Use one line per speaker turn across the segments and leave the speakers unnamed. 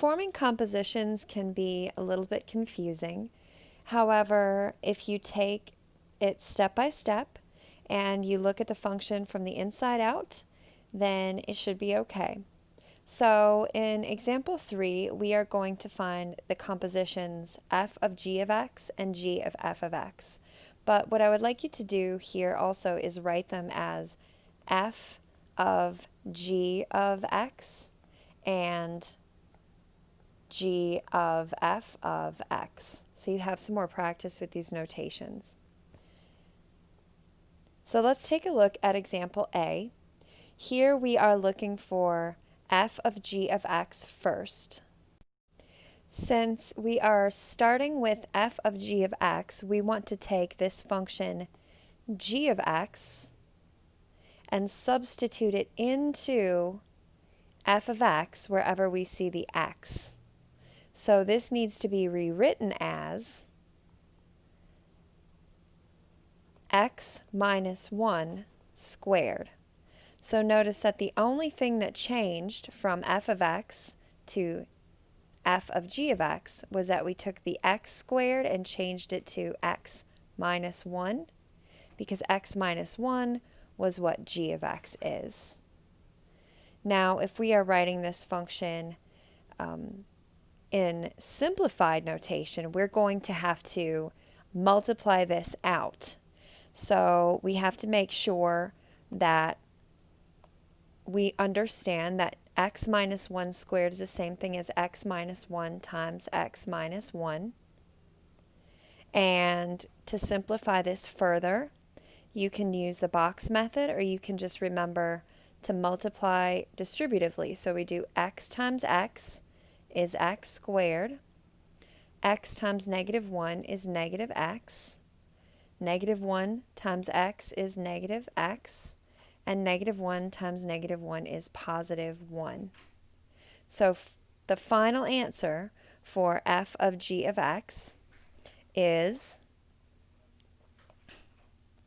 Forming compositions can be a little bit confusing. However, if you take it step by step and you look at the function from the inside out, then it should be okay. So in example 3, we are going to find the compositions f of g of x and g of f of x. But what I would like you to do here also is write them as f of g of x and g of f of x. So you have some more practice with these notations. So let's take a look at example A. Here we are looking for f of g of x first. Since we are starting with f of g of x, we want to take this function g of x and substitute it into f of x wherever we see the x. So this needs to be rewritten as x minus 1 squared. So notice that the only thing that changed from f of x to f of g of x was that we took the x squared and changed it to x minus 1, because x minus 1 was what g of x is. Now, if we are writing this function in simplified notation, we're going to have to multiply this out. So we have to make sure that we understand that x minus 1 squared is the same thing as x minus 1 times x minus 1. And to simplify this further, you can use the box method, or you can just remember to multiply distributively. So we do x times x is x squared. X times negative 1 is negative x. Negative 1 times x is negative x. And negative 1 times negative 1 is positive 1. So the final answer for f of g of x is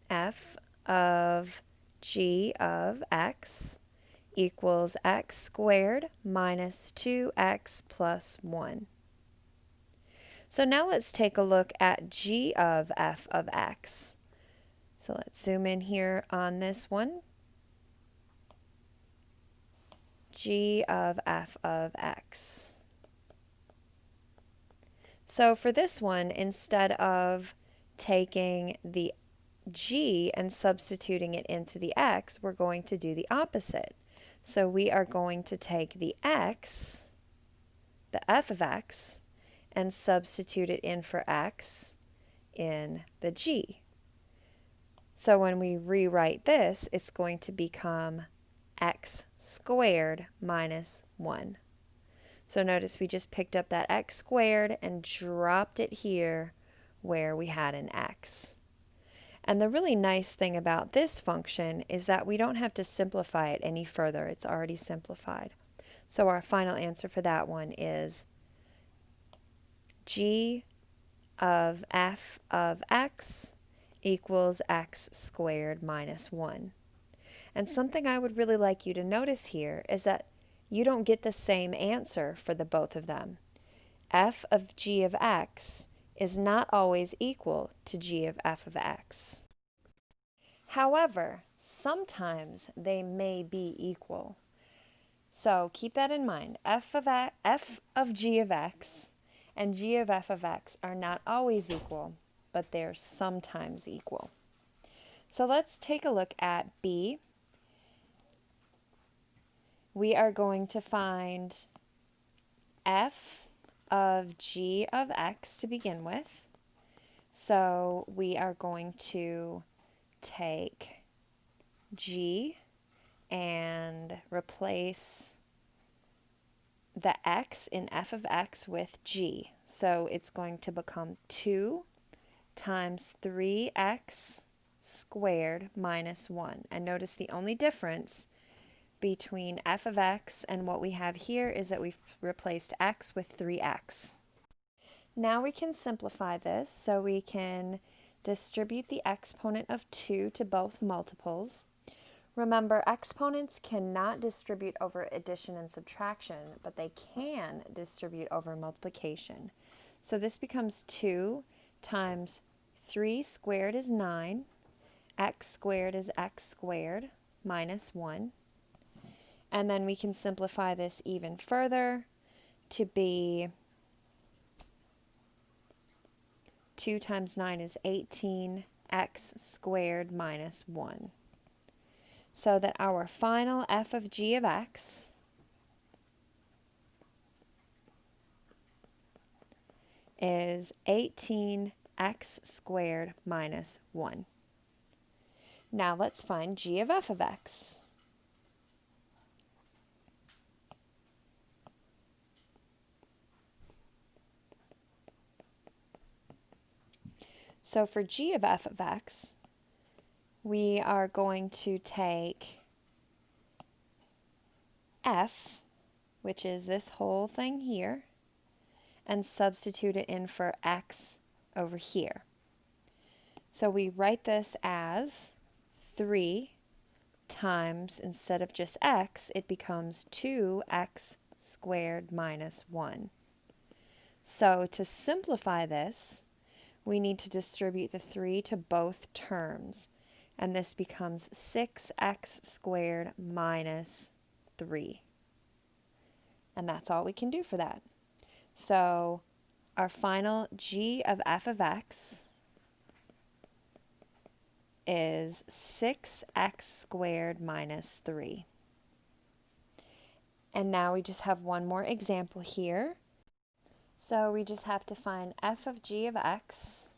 f of g of x equals x squared minus 2x plus 1. So now let's take a look at g of f of x. So let's zoom in here on this one. G of f of x. So for this one, instead of taking the g and substituting it into the x, we're going to do the opposite. So we are going to take the x, the f of x, and substitute it in for x in the g. So when we rewrite this, it's going to become x squared minus 1. So notice we just picked up that x squared and dropped it here where we had an x. And the really nice thing about this function is that we don't have to simplify it any further. It's already simplified. So our final answer for that one is g of f of x equals x squared minus 1. And something I would really like you to notice here is that you don't get the same answer for the both of them. F of g of x is not always equal to g of f of x. However, sometimes they may be equal. So keep that in mind. F of g of x and g of f of x are not always equal, but they're sometimes equal. So let's take a look at B. We are going to find f of g of x to begin with. So we are going to take g and replace the x in f of x with g. So it's going to become 2 times 3x squared minus 1. And notice the only difference between f of x and what we have here is that we've replaced x with 3x. Now we can simplify this, so we can distribute the exponent of 2 to both multiples. Remember, exponents cannot distribute over addition and subtraction, but they can distribute over multiplication. So this becomes 2 times 3 squared is 9, x squared is x squared minus 1. And then we can simplify this even further to be 2 times 9 is 18, x squared minus 1. So that our final f of g of x is 18x squared minus 1. Now let's find g of f of x. So for g of f of x, we are going to take f, which is this whole thing here, and substitute it in for x over here. So we write this as 3 times, instead of just x, it becomes 2x squared minus 1. So to simplify this, we need to distribute the 3 to both terms, and this becomes 6x squared minus 3. And that's all we can do for that. So our final g of f of x is 6x squared minus 3. And now we just have one more example here. So we just have to find f of g of x.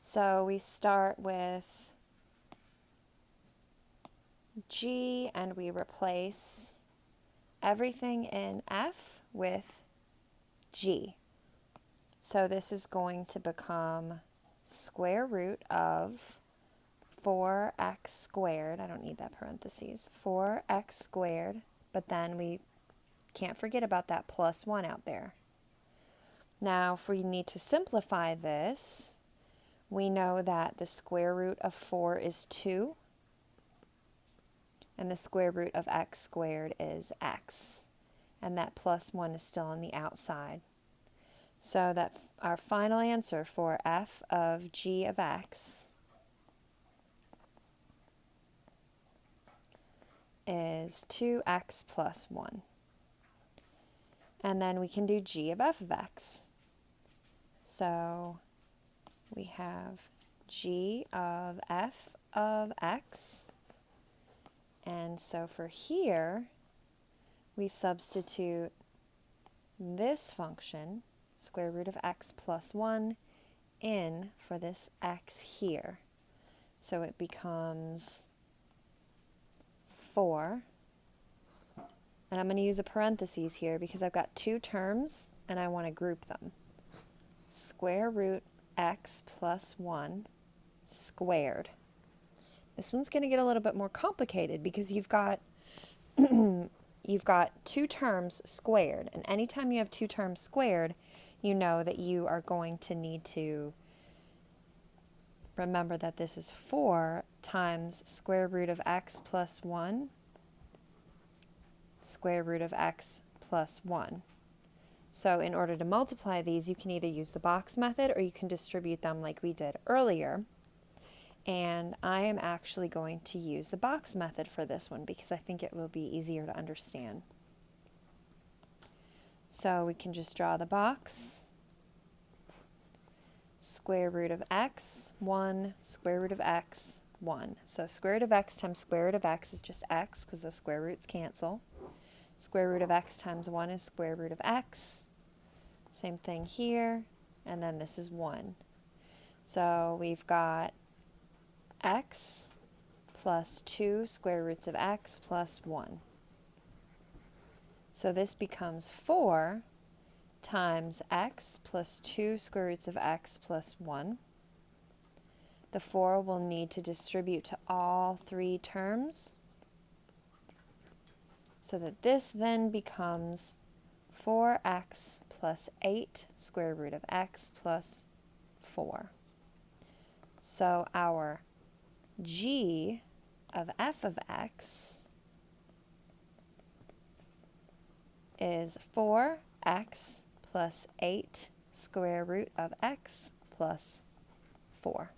So we start with g and we replace everything in f with g. So this is going to become square root of 4x squared, I don't need that parentheses, 4x squared, but then we can't forget about that plus 1 out there. Now if we need to simplify this, we know that the square root of 4 is 2, and the square root of x squared is x, and that plus 1 is still on the outside. So that our final answer for f of g of x is 2x plus 1. And then we can do g of f of x. So we have g of f of x. And so for here, we substitute this function, square root of x plus 1, in for this x here. So it becomes 4. And I'm going to use a parentheses here because I've got two terms and I want to group them. Square root x plus 1 squared. This one's going to get a little bit more complicated because you've got you've got two terms squared, and anytime you have two terms squared, you know that you are going to need to remember that this is 4 times square root of x plus 1 square root of x plus 1. So in order to multiply these, you can either use the box method or you can distribute them like we did earlier. And I am actually going to use the box method for this one because I think it will be easier to understand. So we can just draw the box. Square root of x, 1, square root of x, 1. So square root of x times square root of x is just x because the square roots cancel. Square root of x times 1 is square root of x. Same thing here, and then this is 1. So we've got x plus 2 square roots of x plus 1. So this becomes 4 times x plus 2 square roots of x plus 1. The 4 will need to distribute to all three terms, so that this then becomes 4x plus 8 square root of x plus 4. So our g of f of x is 4x plus 8 square root of x plus 4.